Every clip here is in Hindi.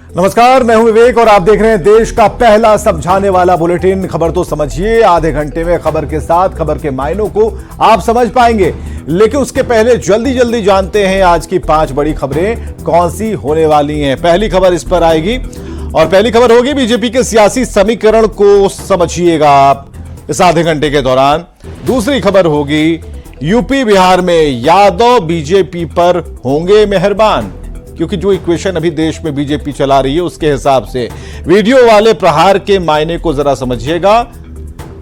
नमस्कार, मैं हूं विवेक और आप देख रहे हैं देश का पहला समझाने वाला बुलेटिन। खबर तो समझिए, आधे घंटे में खबर के साथ खबर के मायनों को आप समझ पाएंगे। लेकिन उसके पहले जल्दी जानते हैं आज की 5 बड़ी खबरें कौन सी होने वाली हैं। पहली खबर इस पर आएगी और पहली खबर होगी बीजेपी के सियासी समीकरण को समझिएगा आप इस आधे घंटे के दौरान। दूसरी खबर होगी यूपी बिहार में यादव बीजेपी पर होंगे मेहरबान, क्योंकि जो इक्वेशन अभी देश में बीजेपी चला रही है उसके हिसाब से वीडियो वाले प्रहार के मायने को जरा समझिएगा।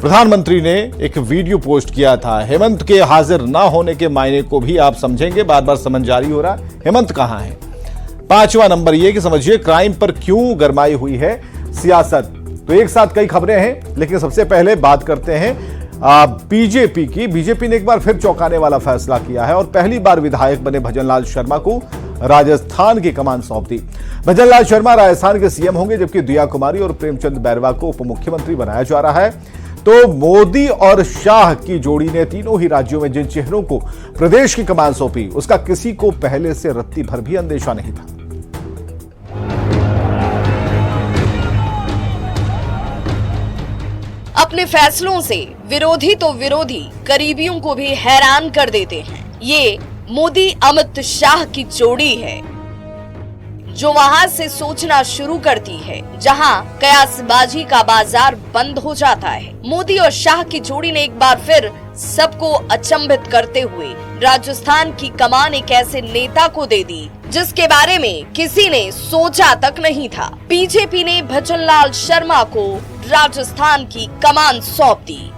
प्रधानमंत्री ने एक वीडियो पोस्ट किया था, हेमंत के हाजिर ना होने के मायने को भी आप समझेंगे। बार बार समन जारी हो रहा है, हेमंत कहां है। 5वां नंबर यह कि समझिए क्राइम पर क्यों गरमाई हुई है सियासत। तो एक साथ कई खबरें हैं, लेकिन सबसे पहले बात करते हैं बीजेपी की। बीजेपी ने एक बार फिर चौंकाने वाला फैसला किया है और पहली बार विधायक बने भजनलाल शर्मा को राजस्थान की कमान सौंप दी। भजनलाल शर्मा राजस्थान के सीएम होंगे, जबकि दिया कुमारी और प्रेमचंद बैरवा को उप मुख्यमंत्री बनाया जा रहा है। तो मोदी और शाह की जोड़ी ने तीनों ही राज्यों में जिन चेहरों को प्रदेश की कमान सौंपी, उसका किसी को पहले से रत्ती भर भी अंदेशा नहीं था। अपने फैसलों से विरोधी तो विरोधी, करीबियों को भी हैरान कर देते हैं। ये मोदी अमित शाह की जोड़ी है जो वहां से सोचना शुरू करती है जहां कयासबाजी का बाजार बंद हो जाता है। मोदी और शाह की जोड़ी ने एक बार फिर सबको अचंभित करते हुए राजस्थान की कमान एक ऐसे नेता को दे दी जिसके बारे में किसी ने सोचा तक नहीं था। बीजेपी ने भजनलाल शर्मा को राजस्थान की कमान सौंप दी।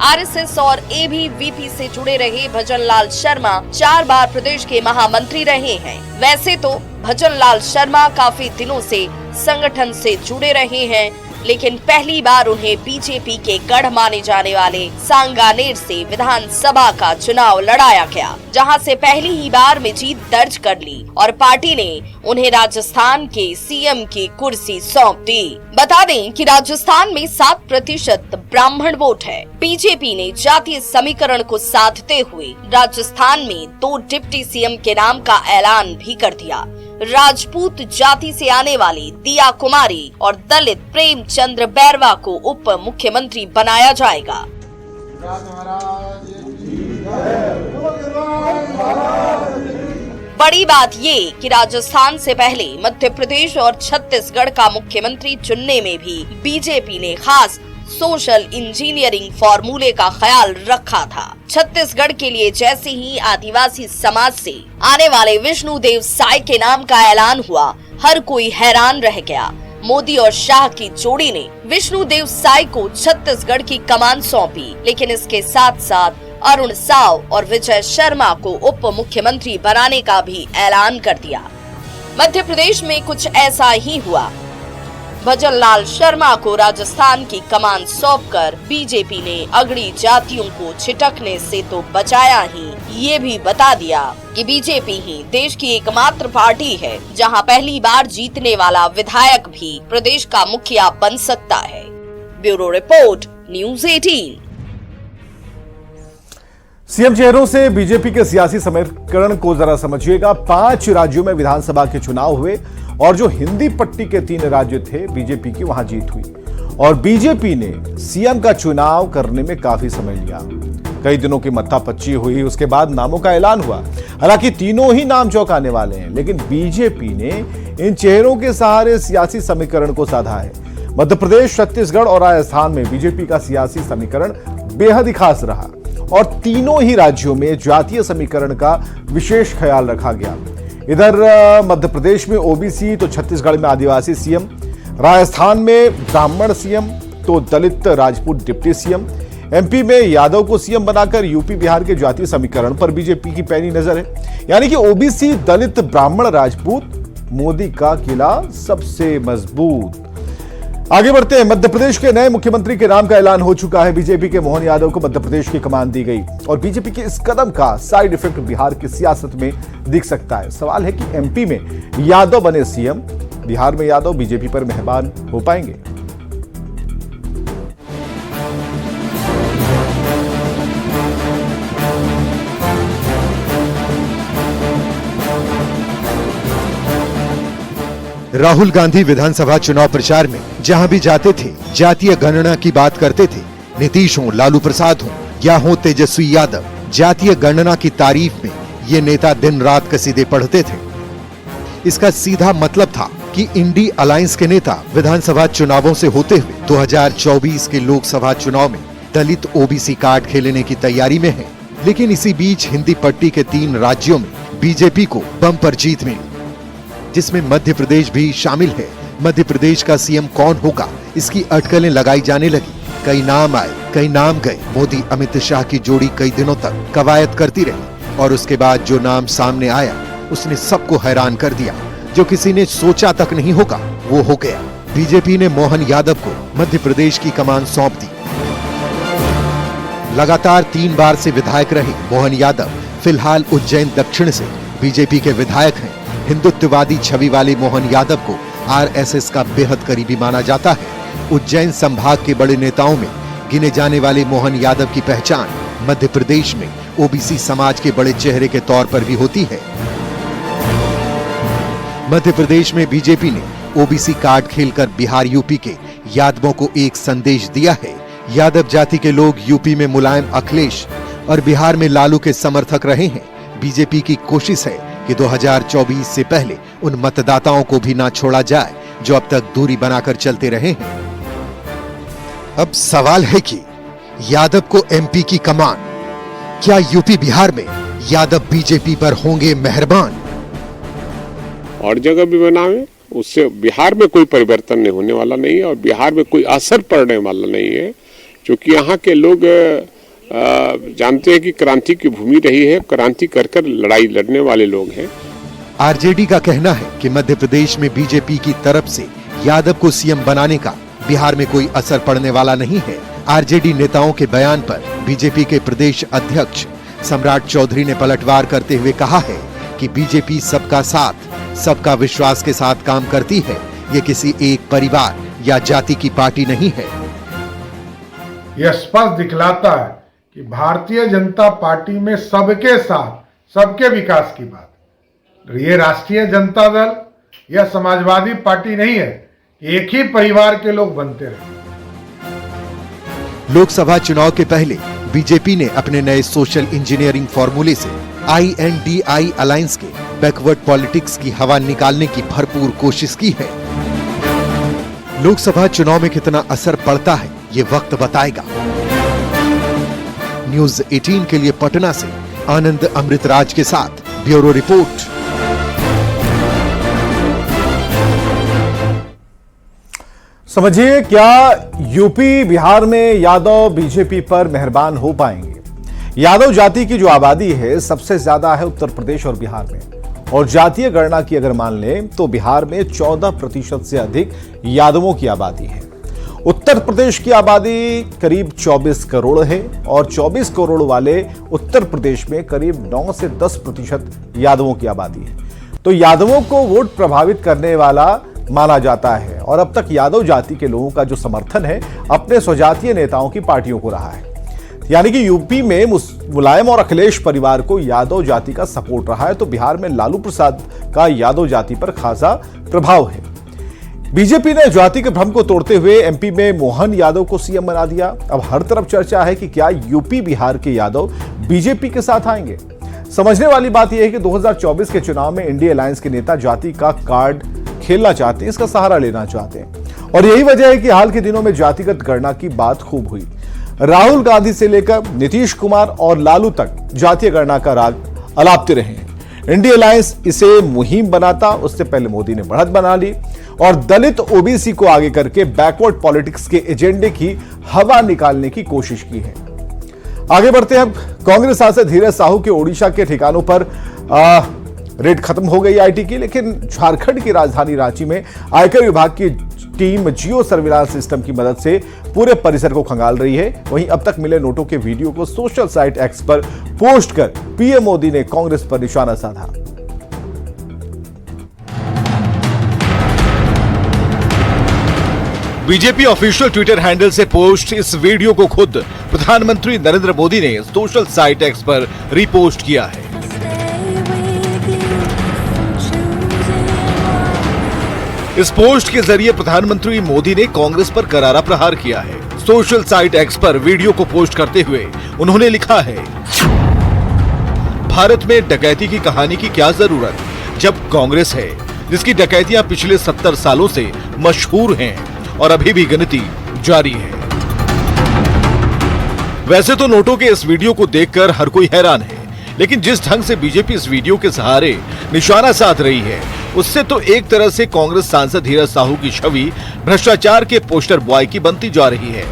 आरएसएस और एबीवीपी से जुड़े रहे भजनलाल शर्मा 4 बार प्रदेश के महामंत्री रहे हैं। वैसे तो भजनलाल शर्मा काफी दिनों से संगठन से जुड़े रहे हैं, लेकिन पहली बार उन्हें बीजेपी के गढ़ माने जाने वाले सांगानेर से विधानसभा का चुनाव लड़ाया गया, जहां से पहली ही बार में जीत दर्ज कर ली और पार्टी ने उन्हें राजस्थान के सीएम की कुर्सी सौंप दी। बता दें कि राजस्थान में 7% ब्राह्मण वोट है। बीजेपी ने जातीय समीकरण को साधते हुए राजस्थान में 2 डिप्टी सीएम के नाम का ऐलान भी कर दिया। राजपूत जाति से आने वाली दिया कुमारी और दलित प्रेमचंद बैरवा को उप मुख्यमंत्री बनाया जाएगा। बड़ी बात ये कि राजस्थान से पहले मध्य प्रदेश और छत्तीसगढ़ का मुख्यमंत्री चुनने में भी बीजेपी ने खास सोशल इंजीनियरिंग फॉर्मूले का ख्याल रखा था। छत्तीसगढ़ के लिए जैसे ही आदिवासी समाज से आने वाले विष्णुदेव साय के नाम का ऐलान हुआ, हर कोई हैरान रह गया। मोदी और शाह की जोड़ी ने विष्णुदेव साय को छत्तीसगढ़ की कमान सौंपी, लेकिन इसके साथ साथ अरुण साव और विजय शर्मा को उप मुख्यमंत्री बनाने का भी ऐलान कर दिया। मध्य प्रदेश में कुछ ऐसा ही हुआ। भजनलाल शर्मा को राजस्थान की कमान सौंपकर बीजेपी ने अगड़ी जातियों को छिटकने से तो बचाया ही, ये भी बता दिया कि बीजेपी ही देश की एकमात्र पार्टी है जहां पहली बार जीतने वाला विधायक भी प्रदेश का मुखिया बन सकता है। Bureau report, news 18। सीएम चेहरों से बीजेपी के सियासी समीकरण को जरा समझिएगा। 5 राज्यों में विधानसभा के चुनाव हुए और जो हिंदी पट्टी के 3 राज्य थे बीजेपी की, वहां जीत हुई और बीजेपी ने सीएम का चुनाव करने में काफी समय लिया। कई दिनों की मत्थापच्ची हुई, उसके बाद नामों का ऐलान हुआ। हालांकि तीनों ही नाम चौंकाने वाले हैं, लेकिन बीजेपी ने इन चेहरों के सहारे सियासी समीकरण को साधा है। मध्य प्रदेश, छत्तीसगढ़ और राजस्थान में बीजेपी का सियासी समीकरण बेहद ही खास रहा और तीनों ही राज्यों में जातीय समीकरण का विशेष ख्याल रखा गया। इधर मध्य प्रदेश में ओबीसी तो छत्तीसगढ़ में आदिवासी सीएम, राजस्थान में ब्राह्मण सीएम तो दलित राजपूत डिप्टी सीएम, एमपी में यादव को सीएम बनाकर यूपी बिहार के जातीय समीकरण पर बीजेपी की पैनी नजर है। यानी कि ओबीसी दलित ब्राह्मण राजपूत, मोदी का किला सबसे मजबूत। आगे बढ़ते हैं। मध्य प्रदेश के नए मुख्यमंत्री के नाम का ऐलान हो चुका है। बीजेपी के मोहन यादव को मध्य प्रदेश की कमान दी गई और बीजेपी के इस कदम का साइड इफेक्ट बिहार की सियासत में दिख सकता है। सवाल है कि एमपी में यादव बने सीएम बिहार में यादव बीजेपी पर मेहरबान हो पाएंगे? राहुल गांधी विधानसभा चुनाव प्रचार में जहां भी जाते थे जातीय गणना की बात करते थे। नीतीश हो, लालू प्रसाद हो या हो तेजस्वी यादव, जातीय गणना की तारीफ में ये नेता दिन रात कसीदे पढ़ते थे। इसका सीधा मतलब था कि इंडी अलायंस के नेता विधानसभा चुनावों से होते हुए 2024 के लोकसभा चुनाव में दलित ओबीसी कार्ड खेलने की तैयारी में है। लेकिन इसी बीच हिंदी पट्टी के 3 राज्यों में बीजेपी को बम्पर जीत मिली, जिसमें मध्य प्रदेश भी शामिल है। मध्य प्रदेश का सीएम कौन होगा, इसकी अटकलें लगाई जाने लगी। कई नाम आए, कई नाम गए। मोदी अमित शाह की जोड़ी कई दिनों तक कवायद करती रही और उसके बाद जो नाम सामने आया उसने सबको हैरान कर दिया। जो किसी ने सोचा तक नहीं होगा वो हो गया। बीजेपी ने मोहन यादव को मध्य प्रदेश की कमान सौंप दी। लगातार 3 बार से विधायक रहे मोहन यादव फिलहाल उज्जैन दक्षिण से बीजेपी के विधायक हैं। हिंदुत्ववादी छवि वाले मोहन यादव को आरएसएस का बेहद करीबी माना जाता है। उज्जैन संभाग के बड़े नेताओं में गिने जाने वाले मोहन यादव की पहचान मध्य प्रदेश में ओबीसी समाज के बड़े चेहरे के तौर पर भी होती है। मध्य प्रदेश में बीजेपी ने ओबीसी कार्ड खेलकर बिहार यूपी के यादवों को एक संदेश दिया है। यादव जाति के लोग यूपी में मुलायम अखिलेश और बिहार में लालू के समर्थक रहे हैं। बीजेपी की कोशिश है कि 2024 से पहले उन मतदाताओं को भी ना छोड़ा जाए जो अब तक दूरी बनाकर चलते रहे हैं। अब सवाल है कि यादव को एमपी की कमान, क्या यूपी बिहार में यादव बीजेपी पर होंगे मेहरबान? और जगह भी बनावे, उससे बिहार में कोई परिवर्तन होने वाला नहीं है और बिहार में कोई असर पड़ने वाला नहीं है, क्योंकि यहाँ के लोग जानते हैं कि क्रांति की भूमि रही है। क्रांति कर कर लड़ाई लड़ने वाले लोग हैं। आरजेडी का कहना है कि मध्य प्रदेश में बीजेपी की तरफ से यादव को सीएम बनाने का बिहार में कोई असर पड़ने वाला नहीं है। आरजेडी नेताओं के बयान पर बीजेपी के प्रदेश अध्यक्ष सम्राट चौधरी ने पलटवार करते हुए कहा है कि बीजेपी सबका साथ, सबका विश्वास के साथ काम करती है। ये किसी एक परिवार या जाति की पार्टी नहीं है। यह स्पष्ट दिखलाता है कि भारतीय जनता पार्टी में सबके साथ, सबके विकास की बात। ये राष्ट्रीय जनता दल या समाजवादी पार्टी नहीं है कि एक ही परिवार के लोग बनते रहे। लोकसभा चुनाव के पहले बीजेपी ने अपने नए सोशल इंजीनियरिंग फॉर्मूले से INDI अलायंस के बैकवर्ड पॉलिटिक्स की हवा निकालने की भरपूर कोशिश की है। लोकसभा चुनाव में कितना असर पड़ता है ये वक्त बताएगा। न्यूज़ 18 के लिए पटना से आनंद अमृतराज के साथ ब्यूरो रिपोर्ट। समझिए, क्या यूपी बिहार में यादव बीजेपी पर मेहरबान हो पाएंगे? यादव जाति की जो आबादी है सबसे ज्यादा है उत्तर प्रदेश और बिहार में, और जातीय गणना की अगर मान लें तो बिहार में 14% से अधिक यादवों की आबादी है। उत्तर प्रदेश की आबादी करीब 24 करोड़ है और 24 करोड़ वाले उत्तर प्रदेश में करीब 9 से 10% यादवों की आबादी है। तो यादवों को वोट प्रभावित करने वाला माना जाता है और अब तक यादव जाति के लोगों का जो समर्थन है अपने स्वजातीय नेताओं की पार्टियों को रहा है। यानी कि यूपी में मुलायम और अखिलेश परिवार को यादव जाति का सपोर्ट रहा है, तो बिहार में लालू प्रसाद का यादव जाति पर खासा प्रभाव है। बीजेपी ने जाति के भ्रम को तोड़ते हुए एमपी में मोहन यादव को सीएम बना दिया। अब हर तरफ चर्चा है कि क्या यूपी बिहार के यादव बीजेपी के साथ आएंगे। समझने वाली बात यह है कि 2024 के चुनाव में इंडिया अलायंस के नेता जाति का कार्ड खेलना चाहते हैं, इसका सहारा लेना चाहते हैं, और यही वजह है कि हाल के दिनों में जातिगत गणना की बात खूब हुई। राहुल गांधी से लेकर नीतीश कुमार और लालू तक जातीय गणना का राग अलापते रहे हैं। इंडिया अलायंस इसे मुहिम बनाता, उससे पहले मोदी ने बढ़त बना ली और दलित ओबीसी को आगे करके बैकवर्ड पॉलिटिक्स के एजेंडे की हवा निकालने की कोशिश की है। आगे बढ़ते हैं। कांग्रेस सांसद धीरज साहू के ओडिशा के ठिकानों पर रेड खत्म हो गई आईटी की, लेकिन झारखंड की राजधानी रांची में आयकर विभाग की टीम जियो सर्विलांस सिस्टम की मदद से पूरे परिसर को खंगाल रही है। वहीं अब तक मिले नोटों के वीडियो को सोशल साइट एक्स पर पोस्ट कर पीएम मोदी ने कांग्रेस पर निशाना साधा। बीजेपी ऑफिशियल ट्विटर हैंडल से पोस्ट इस वीडियो को खुद प्रधानमंत्री नरेंद्र मोदी ने सोशल साइट एक्स पर रीपोस्ट किया है। इस पोस्ट के जरिए प्रधानमंत्री मोदी ने कांग्रेस पर करारा प्रहार किया है। सोशल साइट एक्स पर वीडियो को पोस्ट करते हुए उन्होंने लिखा है, भारत में डकैती की कहानी की क्या जरूरत, जब कांग्रेस है जिसकी डकैतियां पिछले 70 सालों से मशहूर हैं और अभी भी गिनती जारी है। वैसे तो नोटों के इस वीडियो को देखकर हर कोई हैरान है, लेकिन जिस ढंग से बीजेपी इस वीडियो के सहारे निशाना साध रही है, उससे तो एक तरह से कांग्रेस सांसद धीरज साहू की छवि भ्रष्टाचार के पोस्टर बॉय की बनती जा रही है।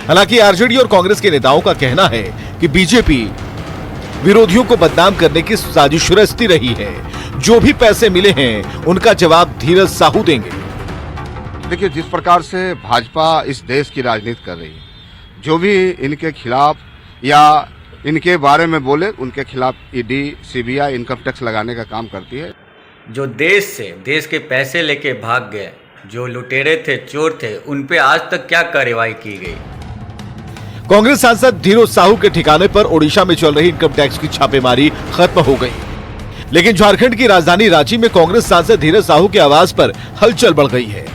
हालांकि आरजेडी और कांग्रेस के नेताओं का कहना है कि बीजेपी विरोधियों को बदनाम करने की साजिश रचती रही है। जो भी पैसे मिले हैं उनका जवाब धीरज साहू देंगे। देखिए, जिस प्रकार से भाजपा इस देश की राजनीति कर रही है, जो भी इनके खिलाफ या इनके बारे में बोले उनके खिलाफ ईडी, सीबीआई, इनकम टैक्स लगाने का काम करती है। जो देश के पैसे लेके भाग गए, जो लुटेरे थे, चोर थे, उन पे आज तक क्या कार्रवाई की गई? कांग्रेस सांसद धीरज साहू के ठिकाने पर ओडिशा में चल रही इनकम टैक्स की छापेमारी खत्म हो गई, लेकिन झारखंड की राजधानी रांची में कांग्रेस सांसद धीरज साहू के आवास पर हलचल बढ़ गई है।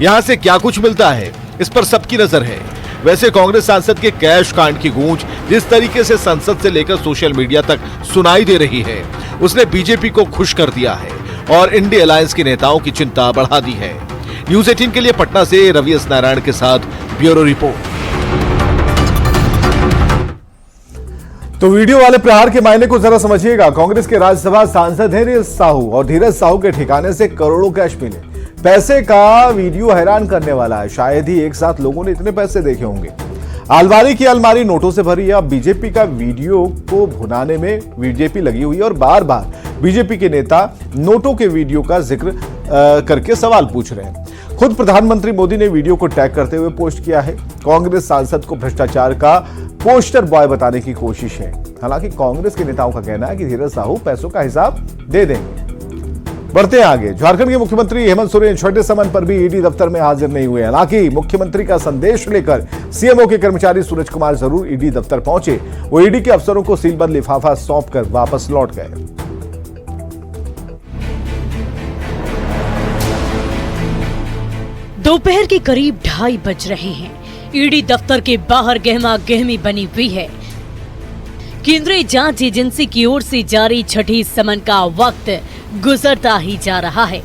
यहां से क्या कुछ मिलता है, इस पर सबकी नजर है। वैसे कांग्रेस सांसद के कैश कांड की गूंज जिस तरीके से संसद से लेकर सोशल मीडिया तक सुनाई दे रही है, उसने बीजेपी को खुश कर दिया है और इंडिया अलायंस के नेताओं की चिंता बढ़ा दी है। न्यूज़ 18 के लिए पटना से रवि एस नारायण के साथ ब्यूरो रिपोर्ट। तो वीडियो वाले प्रहार के मायने को जरा समझिएगा। कांग्रेस के राज्यसभा सांसद हैं धीरज साहू और धीरज साहू के ठिकाने से करोड़ों कैश मिले। पैसे का वीडियो हैरान करने वाला है। शायद ही एक साथ लोगों ने इतने पैसे देखे होंगे। अलमारी की अलमारी नोटों से भरी है। अब बीजेपी का वीडियो को भुनाने में बीजेपी लगी हुई है और बार बार बीजेपी के नेता नोटों के वीडियो का जिक्र करके सवाल पूछ रहे हैं। खुद प्रधानमंत्री मोदी ने वीडियो को टैग करते हुए पोस्ट किया है। कांग्रेस सांसद को भ्रष्टाचार का पोस्टर बॉय बताने की कोशिश है। हालांकि कांग्रेस के नेताओं का कहना है कि धीरज साहू पैसों का हिसाब दे देंगे। बढ़ते हैं आगे। झारखंड के मुख्यमंत्री हेमंत सोरेन छठे समन पर भी ईडी दफ्तर में हाजिर नहीं हुए। हालांकि मुख्यमंत्री का संदेश लेकर सीएमओ के कर्मचारी सूरज कुमार जरूर ईडी दफ्तर पहुंचे। वो ईडी के अफसरों को सीलबंद लिफाफा सौंपकर वापस लौट गए। दोपहर के करीब 2:30 बज रहे हैं। ईडी दफ्तर के बाहर गहमा गहमी बनी हुई है। केंद्रीय जांच एजेंसी की ओर से जारी छठी समन का वक्त गुजरता ही जा रहा है।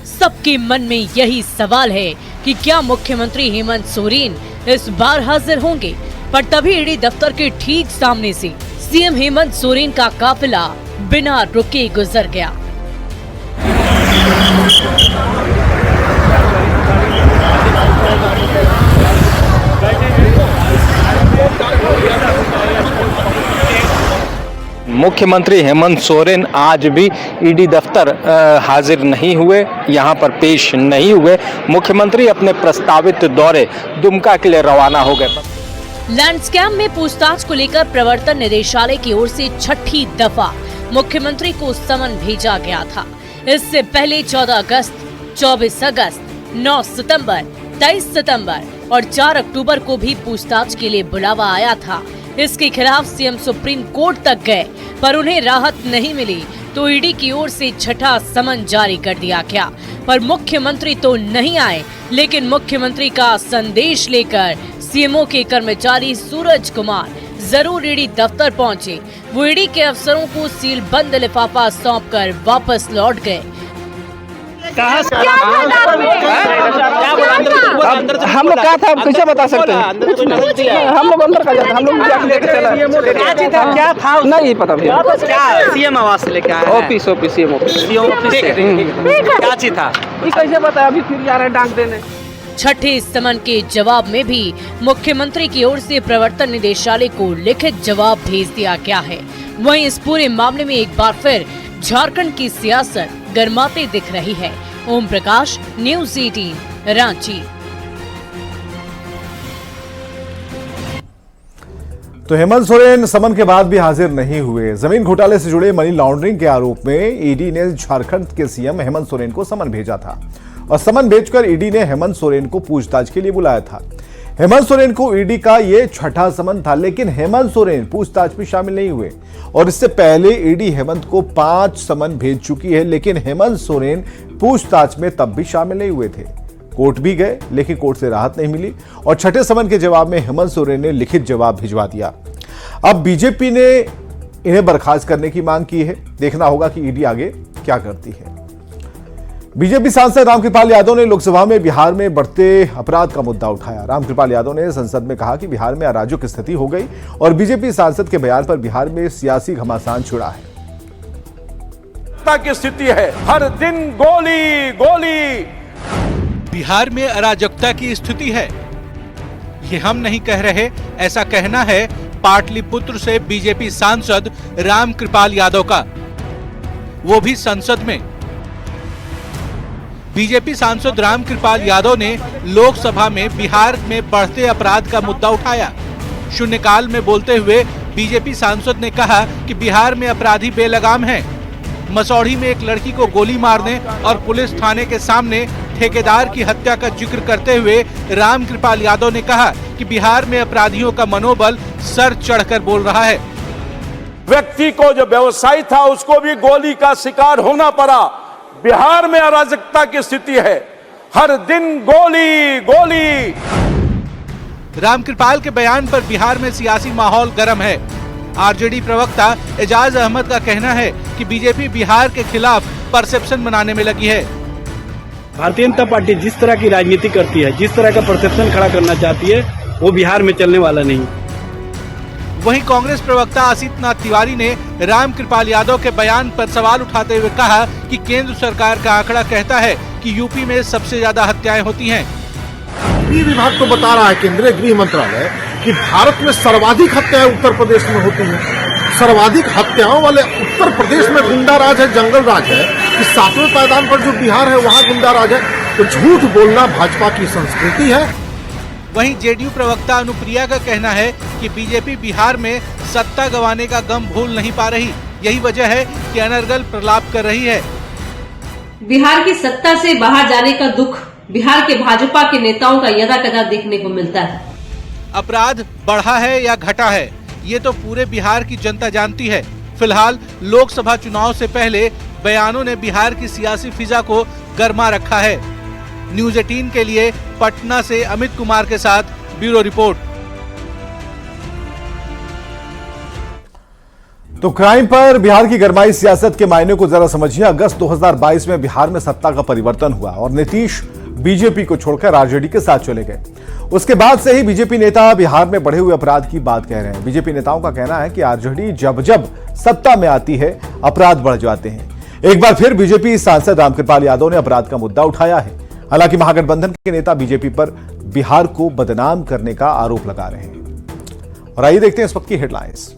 सबके मन में यही सवाल है कि क्या मुख्यमंत्री हेमंत सोरेन इस बार हाजिर होंगे। पर तभी ईडी दफ्तर के ठीक सामने से सीएम हेमंत सोरेन का काफिला बिना रुके गुजर गया। मुख्यमंत्री हेमंत सोरेन आज भी ईडी दफ्तर हाजिर नहीं हुए, यहां पर पेश नहीं हुए। मुख्यमंत्री अपने प्रस्तावित दौरे दुमका के लिए रवाना हो गए। लैंड स्कैम में पूछताछ को लेकर प्रवर्तन निदेशालय की ओर से छठी दफा मुख्यमंत्री को समन भेजा गया था। इससे पहले 14 अगस्त, 24 अगस्त, 9 सितंबर, 23 सितंबर और 4 अक्टूबर को भी पूछताछ के लिए बुलावा आया था। इसके खिलाफ सीएम सुप्रीम कोर्ट तक गए, पर उन्हें राहत नहीं मिली तो ईडी की ओर से छठा समन जारी कर दिया गया। पर मुख्यमंत्री तो नहीं आए, लेकिन मुख्यमंत्री का संदेश लेकर सीएमओ के कर्मचारी सूरज कुमार जरूर ईडी दफ्तर पहुंचे। वो ईडी के अफसरों को सील बंद लिफाफा सौंपकर वापस लौट गए। हम लोग क्या था कैसे बता सकते हैं? हम लोग अंदर का जाते, हम लोग जाके लेके चला। क्या था नहीं पता भैया। क्या सीएम आवास से लेके आया? ऑफिस सीएम ऑफिस क्या चीज था? कैसे बता, अभी फिर जा रहे हैं डाक देने। छठे समन के जवाब में भी मुख्यमंत्री की ओर से प्रवर्तन निदेशालय को लिखित जवाब भेज दिया गया है। वहीं इस पूरे मामले में एक बार फिर झारखंड की सियासत गर्माते दिख रही है। ओम प्रकाश, न्यूज़ 18, रांची। तो हेमंत सोरेन समन के बाद भी हाजिर नहीं हुए। जमीन घोटाले से जुड़े मनी लॉन्ड्रिंग के आरोप में ईडी ने झारखंड के सीएम हेमंत सोरेन को समन भेजा था और समन भेजकर ईडी ने हेमंत सोरेन को पूछताछ के लिए बुलाया था। हेमंत सोरेन को ईडी का यह छठा समन था, लेकिन हेमंत सोरेन पूछताछ में शामिल नहीं हुए और इससे पहले ईडी हेमंत को 5 समन भेज चुकी है, लेकिन हेमंत सोरेन पूछताछ में तब भी शामिल नहीं हुए थे। कोर्ट भी गए, लेकिन कोर्ट से राहत नहीं मिली और छठे समन के जवाब में हेमंत सोरेन ने लिखित जवाब भिजवा दिया। अब बीजेपी ने इन्हें बर्खास्त करने की मांग की है। देखना होगा कि ईडी आगे क्या करती है। बीजेपी सांसद रामकृपाल यादव ने लोकसभा में बिहार में बढ़ते अपराध का मुद्दा उठाया। रामकृपाल यादव ने संसद में कहा कि बिहार में अराजक स्थिति हो गई और बीजेपी सांसद के बयान पर बिहार में सियासी घमासान छिड़ा है। की स्थिति है, हर दिन गोली गोली। बिहार में अराजकता की स्थिति है, ये हम नहीं कह रहे, ऐसा कहना है पाटलिपुत्र से बीजेपी सांसद रामकृपाल यादव का, वो भी संसद में। बीजेपी सांसद रामकृपाल यादव ने लोकसभा में बिहार में बढ़ते अपराध का मुद्दा उठाया। शून्यकाल में बोलते हुए बीजेपी सांसद ने कहा कि बिहार में अपराधी बेलगाम हैं। मसौढ़ी में एक लड़की को गोली मारने और पुलिस थाने के सामने ठेकेदार की हत्या का जिक्र करते हुए रामकृपाल यादव ने कहा कि बिहार में अपराधियों का मनोबल सर चढ़कर बोल रहा है। व्यक्ति को, जो व्यवसायी था, उसको भी गोली का शिकार होना पड़ा। बिहार में अराजकता की स्थिति है, हर दिन गोली गोली। रामकृपाल के बयान पर बिहार में सियासी माहौल गर्म है। आरजेडी प्रवक्ता एजाज अहमद का कहना है कि बीजेपी बिहार के खिलाफ परसेप्शन बनाने में लगी है। भारतीय जनता पार्टी जिस तरह की राजनीति करती है, जिस तरह का परसेप्शन खड़ा करना चाहती है, वो बिहार में चलने वाला नहीं। वहीं कांग्रेस प्रवक्ता आसित नाथ तिवारी ने रामकृपाल यादव के बयान पर सवाल उठाते हुए कहा कि केंद्र सरकार का आंकड़ा कहता है कि यूपी में सबसे ज्यादा हत्याएं होती हैं। गृह विभाग तो बता रहा है, केंद्रीय गृह मंत्रालय, कि भारत में सर्वाधिक हत्याएं उत्तर प्रदेश में होती हैं। सर्वाधिक हत्याओं वाले उत्तर प्रदेश में गुंडा राज है, जंगल राज है। कि 7वें पायदान पर जो बिहार है वहाँ गुंडा राज है। तो झूठ बोलना भाजपा की संस्कृति है। वहीं जेडीयू प्रवक्ता अनुप्रिया का कहना है कि बीजेपी बिहार में सत्ता गंवाने का गम भूल नहीं पा रही। यही वजह है कि अनर्गल प्रलाप कर रही है। बिहार की सत्ता से बाहर जाने का दुख बिहार के भाजपा के नेताओं का यदा कदा देखने को मिलता है। अपराध बढ़ा है या घटा है, ये तो पूरे बिहार की जनता जानती है। फिलहाल लोकसभा चुनाव से पहले बयानों ने बिहार की सियासी फिजा को गर्मा रखा है। न्यूज़ 18 के लिए पटना से अमित कुमार के साथ ब्यूरो रिपोर्ट। तो क्राइम पर बिहार की गरमाई सियासत के मायने को जरा समझिए। अगस्त 2022 में बिहार में सत्ता का परिवर्तन हुआ और नीतीश बीजेपी को छोड़कर आरजेडी के साथ चले गए। उसके बाद से ही बीजेपी नेता बिहार में बढ़े हुए अपराध की बात कह रहे हैं। बीजेपी नेताओं का कहना है कि आरजेडी जब जब सत्ता में आती है अपराध बढ़ जाते हैं। एक बार फिर बीजेपी सांसद रामकृपाल यादव ने अपराध का मुद्दा उठाया है। हालांकि महागठबंधन के नेता बीजेपी पर बिहार को बदनाम करने का आरोप लगा रहे हैं। और आइए देखते हैं इस वक्त की हेडलाइंस।